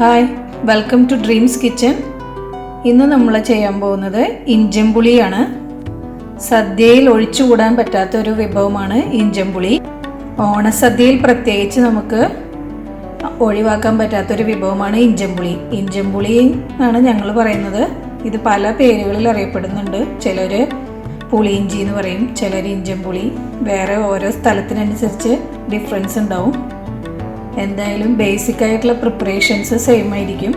Hi, welcome to dreams kitchen. ഇന്ന് നമ്മൾ ചെയ്യാൻ പോകുന്നത് ഇഞ്ചമ്പുളിയാണ്. സദ്യയിൽ ഒഴിച്ചുകൂടാൻ പറ്റാത്ത ഒരു വിഭവമാണ് ഇഞ്ചമ്പുളി. ഓണസദ്യയിൽ പ്രത്യേകിച്ച് നമുക്ക് ഒഴിവാക്കാൻ പറ്റാത്തൊരു വിഭവമാണ് ഇഞ്ചമ്പുളി. ഇഞ്ചമ്പുളി എന്നാണ് ഞങ്ങൾ പറയുന്നത്. ഇത് പല പേരുകളിൽ അറിയപ്പെടുന്നുണ്ട്. ചിലർ പുളിയിഞ്ചി എന്ന് പറയും, ചിലർ ഇഞ്ചമ്പുളി. വേറെ ഓരോ സ്ഥലത്തിനനുസരിച്ച് ഡിഫറൻസ് ഉണ്ടാവും. എന്തായാലും ബേസിക് ആയിട്ടുള്ള പ്രിപ്പറേഷൻസ് സെയിം ആയിരിക്കും.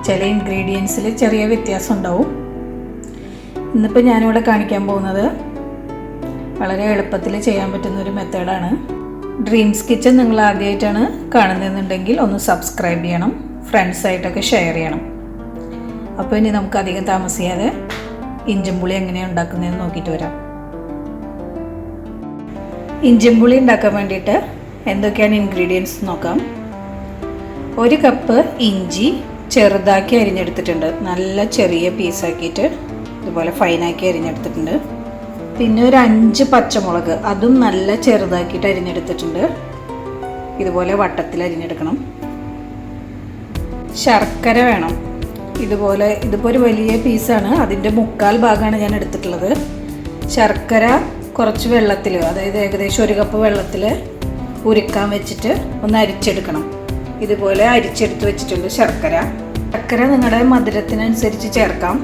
ചില ഇൻഗ്രീഡിയൻസിൽ ചെറിയ വ്യത്യാസം ഉണ്ടാവും. ഇന്നിപ്പോൾ ഞാനിവിടെ കാണിക്കാൻ പോകുന്നത് വളരെ എളുപ്പത്തിൽ ചെയ്യാൻ പറ്റുന്ന ഒരു മെത്തേഡാണ്. ഡ്രീംസ് കിച്ചൺ നിങ്ങൾ ആദ്യമായിട്ടാണ് കാണുന്നതെന്നുണ്ടെങ്കിൽ ഒന്ന് സബ്സ്ക്രൈബ് ചെയ്യണം, ഫ്രണ്ട്സായിട്ടൊക്കെ ഷെയർ ചെയ്യണം. അപ്പോൾ ഇനി നമുക്ക് അധികം താമസിയാതെ ഇഞ്ചമ്പുളി എങ്ങനെയാണ് ഉണ്ടാക്കുന്നതെന്ന് നോക്കിയിട്ട് വരാം. ഇഞ്ചമ്പുളി ഉണ്ടാക്കാൻ വേണ്ടിയിട്ട് എന്തൊക്കെയാണ് ഇൻഗ്രീഡിയൻസ് നോക്കാം. 1 കപ്പ് ഇഞ്ചി ചെറുതാക്കി അരിഞ്ഞെടുത്തിട്ടുണ്ട്. നല്ല ചെറിയ പീസാക്കിയിട്ട് ഇതുപോലെ ഫൈനാക്കി അരിഞ്ഞെടുത്തിട്ടുണ്ട്. പിന്നെ ഒരു 5 പച്ചമുളക്, അതും നല്ല ചെറുതാക്കിയിട്ട് അരിഞ്ഞെടുത്തിട്ടുണ്ട്. ഇതുപോലെ വട്ടത്തിൽ അരിഞ്ഞെടുക്കണം. ശർക്കര വേണം. ഇതിപ്പോൾ ഒരു വലിയ പീസാണ്, അതിൻ്റെ 1/4 ഭാഗമാണ് ഞാൻ എടുത്തിട്ടുള്ളത്. ശർക്കര കുറച്ച് വെള്ളത്തിൽ, അതായത് ഏകദേശം 1 കപ്പ് വെള്ളത്തിൽ ഉരുക്കാൻ വെച്ചിട്ട് ഒന്ന് അരിച്ചെടുക്കണം. ഇതുപോലെ അരിച്ചെടുത്ത് വെച്ചിട്ടുണ്ട് ശർക്കര നിങ്ങളുടെ മധുരത്തിനനുസരിച്ച് ചേർക്കാം.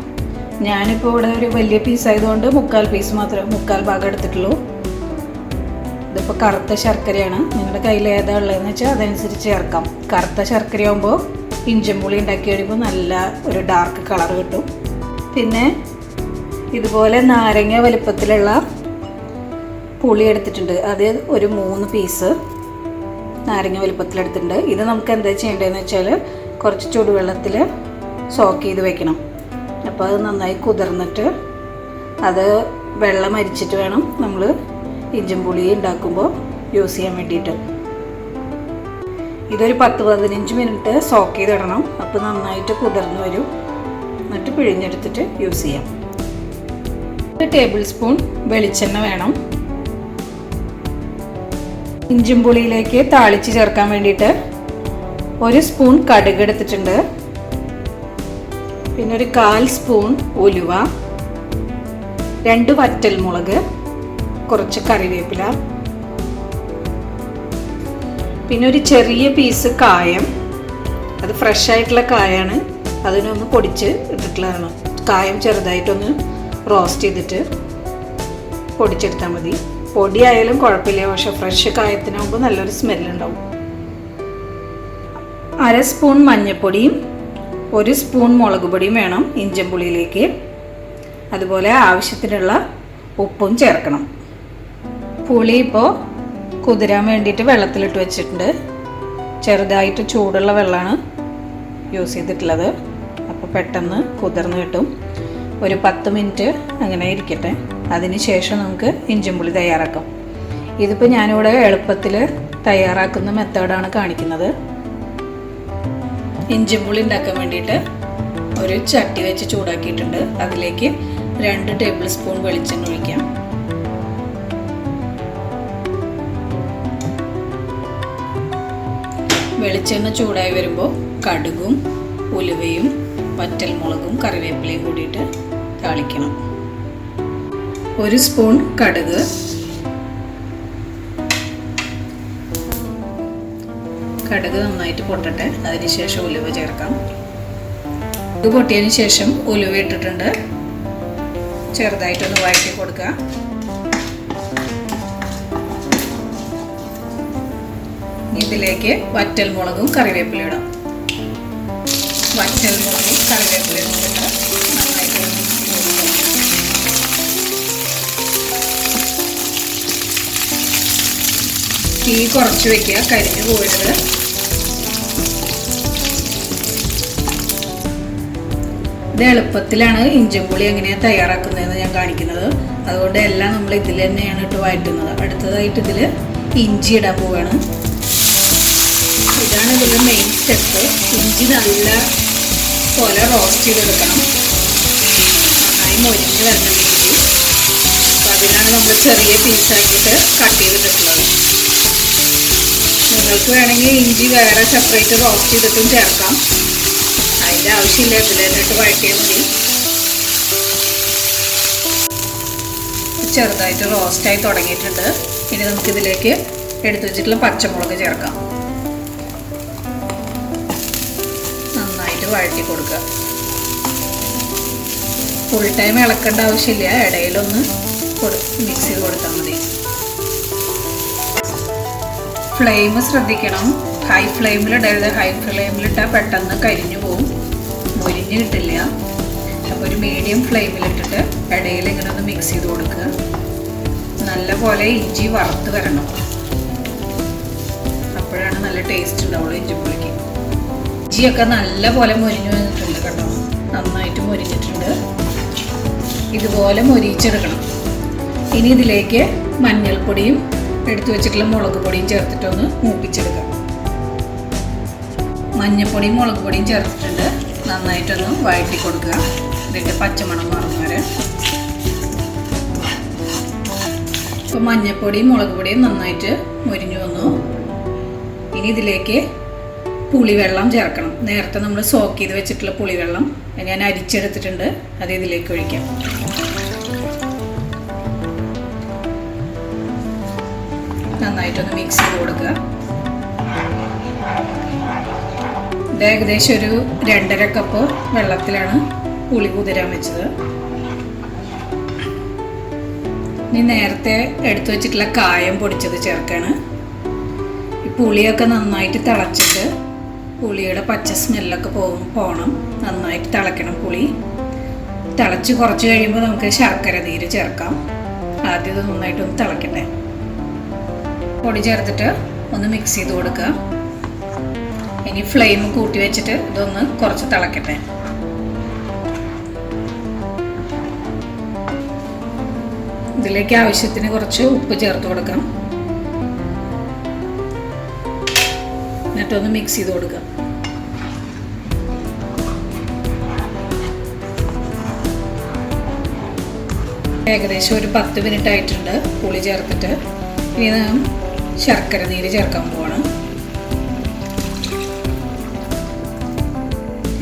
ഞാനിപ്പോൾ ഇവിടെ ഒരു വലിയ പീസായതുകൊണ്ട് 1/4 ഭാഗം എടുത്തിട്ടുള്ളൂ. ഇതിപ്പോൾ കറുത്ത ശർക്കരയാണ്. നിങ്ങളുടെ കയ്യിൽ ഏതാ ഉള്ളതെന്ന് വെച്ചാൽ അതനുസരിച്ച് ചേർക്കാം. കറുത്ത ശർക്കരയാകുമ്പോൾ ഇഞ്ചമ്പുളി ഉണ്ടാക്കി കഴിയുമ്പോൾ നല്ല ഒരു ഡാർക്ക് കളർ കിട്ടും. പിന്നെ ഇതുപോലെ നാരങ്ങ വലിപ്പത്തിലുള്ള പുളി എടുത്തിട്ടുണ്ട്. അത് ഒരു 3 പീസ് നാരങ്ങ വലിപ്പത്തിലെടുത്തിട്ടുണ്ട്. ഇത് നമുക്ക് എന്താ ചെയ്യേണ്ടതെന്ന് വെച്ചാൽ കുറച്ച് ചൂടുവെള്ളത്തിൽ സോക്ക് ചെയ്ത് വെക്കണം. അപ്പോൾ അത് നന്നായി കുതിർന്നിട്ട് അത് വെള്ളം അരിച്ചിട്ട് വേണം നമ്മൾ ഇഞ്ചമ്പുളി ഉണ്ടാക്കുമ്പോൾ യൂസ് ചെയ്യാൻ വേണ്ടിയിട്ട്. ഇതൊരു 10-15 മിനിറ്റ് സോക്ക് ചെയ്തിടണം. അപ്പോൾ നന്നായിട്ട് കുതിർന്ന് വരും. എന്നിട്ട് പിഴിഞ്ഞെടുത്തിട്ട് യൂസ് ചെയ്യാം. 1 ടേബിൾ സ്പൂൺ വെളിച്ചെണ്ണ വേണം. ഇഞ്ചമ്പുളിയിലേക്ക് താളിച്ച് ചേർക്കാൻ വേണ്ടിയിട്ട് 1 സ്പൂൺ കടുക് എടുത്തിട്ടുണ്ട്. പിന്നെ ഒരു 1/4 സ്പൂൺ ഉലുവ, 2 വറ്റൽമുളക്, കുറച്ച് കറിവേപ്പില, പിന്നെ ഒരു ചെറിയ പീസ് കായം. അത് ഫ്രഷ് ആയിട്ടുള്ള കായാണ്, അതിനൊന്ന് പൊടിച്ച് ഇട്ടിട്ടുള്ളതാണ്. കായം ചെറുതായിട്ടൊന്ന് റോസ്റ്റ് ചെയ്തിട്ട് പൊടിച്ചെടുത്താൽ മതി. പൊടിയായാലും കുഴപ്പമില്ല, പക്ഷെ ഫ്രഷ് കായത്തിനാകുമ്പോൾ നല്ലൊരു സ്മെല്ലുണ്ടാവും. 1/2 സ്പൂൺ മഞ്ഞൾപ്പൊടിയും 1 സ്പൂൺ മുളക് പൊടിയും വേണം ഇഞ്ചമ്പുളിയിലേക്ക്. അതുപോലെ ആവശ്യത്തിനുള്ള ഉപ്പും ചേർക്കണം. പുളി ഇപ്പോൾ കുതിരാൻ വേണ്ടിയിട്ട് വെള്ളത്തിലിട്ട് വെച്ചിട്ടുണ്ട്. ചെറുതായിട്ട് ചൂടുള്ള വെള്ളമാണ് യൂസ് ചെയ്തിട്ടുള്ളത്. അപ്പോൾ പെട്ടെന്ന് കുതിർന്ന് കിട്ടും. ഒരു 10 മിനിറ്റ് അങ്ങനെ ഇരിക്കട്ടെ. അതിന് ശേഷം നമുക്ക് ഇഞ്ചമ്പുളി തയ്യാറാക്കാം. ഇതിപ്പോൾ ഞാനിവിടെ എളുപ്പത്തിൽ തയ്യാറാക്കുന്ന മെത്തേഡാണ് കാണിക്കുന്നത്. ഇഞ്ചമ്പുളി ഉണ്ടാക്കാൻ വേണ്ടിയിട്ട് ഒരു ചട്ടി വെച്ച് ചൂടാക്കിയിട്ടുണ്ട്. അതിലേക്ക് 2 ടേബിൾ സ്പൂൺ വെളിച്ചെണ്ണ ഒഴിക്കാം. വെളിച്ചെണ്ണ ചൂടായി വരുമ്പോൾ കടുകും ഉലുവയും വറ്റൽമുളകും കറിവേപ്പിലയും കൂടിയിട്ട് താളിക്കണം. 1 സ്പൂൺ കടുക്, കടുക് നന്നായിട്ട് പൊട്ടട്ടെ. അതിനുശേഷം ഉലുവ ചേർക്കാം. ഇത് പൊട്ടിയതിന് ശേഷം ഉലുവ ഇട്ടിട്ടുണ്ട്. ചെറുതായിട്ടൊന്ന് വഴറ്റി കൊടുക്കുക. ഇതിലേക്ക് വറ്റൽമുളകും കറിവേപ്പിലയും ഇടാം. വറ്റൽമുളകും കറിവേപ്പിലയും ഇട്ടിട്ട് നന്നായിട്ട് തീ കുറച്ച് വെക്കുക, കരിഞ്ഞു പോയിട്ട്. ഇത് എളുപ്പത്തിലാണ് ഇഞ്ചമ്പുളി എങ്ങനെയാണ് തയ്യാറാക്കുന്നതെന്ന് ഞാൻ കാണിക്കുന്നത്. അതുകൊണ്ട് എല്ലാം നമ്മൾ ഇതിൽ തന്നെയാണ് ഇട്ട് വഴറ്റുന്നത്. അടുത്തതായിട്ട് ഇതിൽ ഇഞ്ചി ഇടാൻ പോവുകയാണ്. ഇതാണ് ഇതിൻ്റെ മെയിൻ സ്റ്റെപ്പ്. ഇഞ്ചി നല്ല പോലെ റോസ്റ്റ് ചെയ്തെടുക്കണം. നന്നായി മൊരിഞ്ഞ് വരണം ഇഞ്ചി. അതിനാണ് നമ്മൾ ചെറിയ പീസാക്കിയിട്ട് കട്ട് ചെയ്തിട്ടുള്ളത്. നിങ്ങൾക്ക് വേണമെങ്കിൽ ഇഞ്ചി വേറെ സെപ്പറേറ്റ് റോസ്റ്റ് ചെയ്തിട്ടും ചേർക്കാം. അതിൻ്റെ ആവശ്യമില്ല, ഇതിലിട്ട് വഴറ്റിയാൽ മതി. ചെറുതായിട്ട് റോസ്റ്റായി തുടങ്ങിയിട്ടുണ്ട്. ഇനി നമുക്കിതിലേക്ക് എടുത്തു വെച്ചിട്ടുള്ള പച്ചമുളക് ചേർക്കാം. നന്നായിട്ട് വഴറ്റി കൊടുക്കുക. ഫുൾ ടൈം ഇളക്കേണ്ട ആവശ്യമില്ല, ഇടയിലൊന്ന് മിക്സ് ചെയ്ത് കൊടുത്താൽ മതി. ഫ്ലെയിം ശ്രദ്ധിക്കണം, ഹൈ ഫ്ലെയിമിലിടരുത്. ഹൈ ഫ്ലെയിമിലിട്ടാൽ പെട്ടെന്ന് കരിഞ്ഞു പോവും, മൊരിഞ്ഞ് കിട്ടില്ല. അപ്പോൾ ഒരു മീഡിയം ഫ്ലെയിമിലിട്ടിട്ട് ഇടയിൽ ഇങ്ങനെ ഒന്ന് മിക്സ് ചെയ്ത് കൊടുക്കുക. നല്ല പോലെ ഇഞ്ചി വറുത്ത് വരണം, അപ്പോഴാണ് നല്ല ടേസ്റ്റ് ഉണ്ടാവുള്ളൂ ഇഞ്ചിപ്പുളിക്ക്. ഇഞ്ചിയൊക്കെ നല്ല പോലെ മൊരിഞ്ഞു വന്നിട്ടുണ്ട് കേട്ടോ, നന്നായിട്ട് മൊരിഞ്ഞിട്ടുണ്ട്. ഇതുപോലെ മൊരിച്ചെടുക്കണം. ഇനി ഇതിലേക്ക് മഞ്ഞൾപ്പൊടിയും എടുത്തു വെച്ചിട്ടുള്ള മുളക് പൊടിയും ചേർത്തിട്ടൊന്ന് മൂപ്പിച്ചെടുക്കാം. മഞ്ഞൾപ്പൊടിയും മുളക് പൊടിയും ചേർത്തിട്ടുണ്ട്. നന്നായിട്ടൊന്ന് വഴറ്റി കൊടുക്കുക, ഇതിൻ്റെ പച്ചമണം മാറും വരെ. ഇപ്പോൾ മഞ്ഞൾപ്പൊടിയും മുളക് പൊടിയും നന്നായിട്ട് മൊരിഞ്ഞു വന്നു. ഇനി ഇതിലേക്ക് പുളിവെള്ളം ചേർക്കണം. നേരത്തെ നമ്മൾ സോക്ക് ചെയ്ത് വെച്ചിട്ടുള്ള പുളിവെള്ളം ഞാൻ അരിച്ചെടുത്തിട്ടുണ്ട്, അത് ഇതിലേക്ക് ഒഴിക്കാം. നന്നായിട്ടൊന്ന് മിക്സ് ചെയ്ത് കൊടുക്കുക. ഇത് ഏകദേശം ഒരു 2.5 കപ്പ് വെള്ളത്തിലാണ് പുളി കുതിരാൻ വെച്ചത്. ഇനി നേരത്തെ എടുത്തു വെച്ചിട്ടുള്ള കായം പൊടിച്ചത് ചേർക്കാണ്. ഈ പുളിയൊക്കെ നന്നായിട്ട് തിളച്ചിട്ട് പുളിയുടെ പച്ച സ്മെല്ലൊക്കെ പോകണം. നന്നായിട്ട് തിളയ്ക്കണം പുളി. തിളച്ച് കുറച്ച് കഴിയുമ്പോൾ നമുക്ക് ശർക്കര നീര് ചേർക്കാം. ആദ്യം ഇത് നന്നായിട്ടൊന്ന് തിളയ്ക്കട്ടെ. പൊടി ചേർത്തിട്ട് ഒന്ന് മിക്സ് ചെയ്ത് കൊടുക്കുക. ഇനി ഫ്ലെയിം കൂട്ടി വെച്ചിട്ട് ഇതൊന്ന് കുറച്ച് തിളക്കട്ടെ. ഇതിലേക്ക് ആവശ്യത്തിന് കുറച്ച് ഉപ്പ് ചേർത്ത് കൊടുക്കാം. എന്നിട്ടൊന്ന് മിക്സ് ചെയ്ത് കൊടുക്കാം. ഏകദേശം ഒരു 10 മിനിറ്റ് ആയിട്ടുണ്ട് പുളി ചേർത്തിട്ട്. ഇനി നാം ശർക്കര നീര് ചേർക്കാൻ പോവാണ്.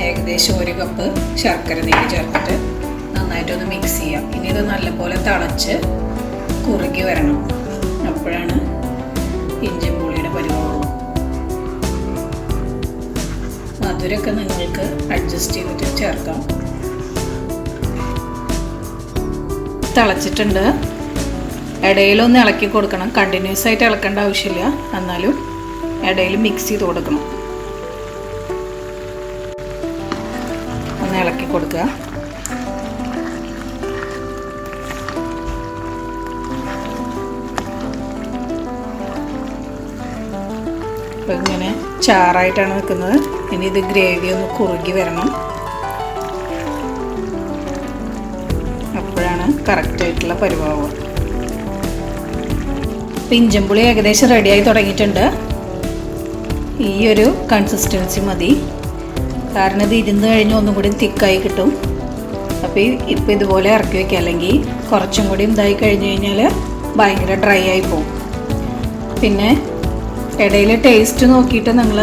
ഏകദേശം 1 കപ്പ് ശർക്കര നീര് ചേർത്തിട്ട് നന്നായിട്ടൊന്ന് മിക്സ് ചെയ്യാം. ഇനി ഇത് നല്ലപോലെ തിളച്ച് കുറുകി വരണം, അപ്പോഴാണ് ഇഞ്ചിപ്പുളിയുടെ പരിപാടി. മധുരമൊക്കെ നിങ്ങൾക്ക് അഡ്ജസ്റ്റ് ചെയ്തിട്ട് ചേർക്കാം. തിളച്ചിട്ടുണ്ട്. ഇടയിലൊന്ന് ഇളക്കി കൊടുക്കണം. കണ്ടിന്യൂസ് ആയിട്ട് ഇളക്കേണ്ട ആവശ്യമില്ല, എന്നാലും ഇടയിൽ മിക്സ് ചെയ്ത് കൊടുക്കണം. ഒന്ന് ഇളക്കി കൊടുക്കുക. അപ്പോൾ ഇങ്ങനെ ചാറായിട്ടാണ് നിൽക്കുന്നത്. ഇനി ഇത് ഗ്രേവി ഒന്ന് കുറുകി വരണം, അപ്പോഴാണ് കറക്റ്റായിട്ടുള്ള പരിപാടി. ഇഞ്ചിപ്പുളി ഏകദേശം റെഡിയായി തുടങ്ങിയിട്ടുണ്ട്. ഈ ഒരു കൺസിസ്റ്റൻസി മതി, കാരണം ഇത് ഇരുന്ന് കഴിഞ്ഞ് ഒന്നും കൂടി തിക്കായി കിട്ടും. അപ്പോൾ ഇപ്പോൾ ഇതുപോലെ ഇറക്കി വയ്ക്കുക, അല്ലെങ്കിൽ കുറച്ചും കൂടി ഇതായി കഴിഞ്ഞ് കഴിഞ്ഞാൽ ഭയങ്കര ഡ്രൈ ആയി പോകും. പിന്നെ ഇടയിൽ ടേസ്റ്റ് നോക്കിയിട്ട് നിങ്ങൾ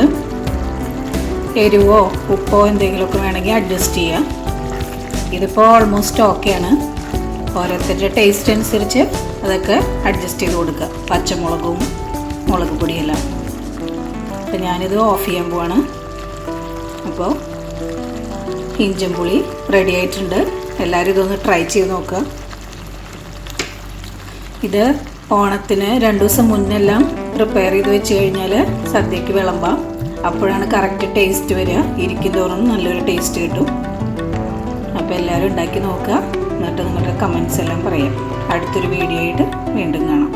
എരിവോ ഉപ്പോ എന്തെങ്കിലുമൊക്കെ വേണമെങ്കിൽ അഡ്ജസ്റ്റ് ചെയ്യാം. ഇതിപ്പോൾ ഓൾമോസ്റ്റ് ഓക്കെയാണ്. ഓരോരുത്തരുടെ ടേസ്റ്റ് അനുസരിച്ച് അതൊക്കെ അഡ്ജസ്റ്റ് ചെയ്ത് കൊടുക്കുക, പച്ചമുളകും മുളക് പൊടിയെല്ലാം. അപ്പോൾ ഞാനിത് ഓഫ് ചെയ്യാൻ പോവാണ്. അപ്പോൾ ഇഞ്ചിപ്പുളി റെഡി ആയിട്ടുണ്ട്. എല്ലാവരും ഇതൊന്ന് ട്രൈ ചെയ്ത് നോക്കുക. ഇത് ഓണത്തിന് 2 ദിവസം മുന്നെല്ലാം പ്രിപ്പയർ ചെയ്ത് വെച്ച് കഴിഞ്ഞാൽ സദ്യക്ക് വിളമ്പാം. അപ്പോഴാണ് കറക്റ്റ് ടേസ്റ്റ് വരിക. ഇരിക്കും തോറും നല്ലൊരു ടേസ്റ്റ് കിട്ടും. അപ്പോൾ എല്ലാവരും ഉണ്ടാക്കി നോക്കുക. എന്നിട്ട് നിങ്ങളുടെ കമൻസ് എല്ലാം പറയാം. അടുത്തൊരു വീഡിയോ ആയിട്ട് വീണ്ടും കാണാം.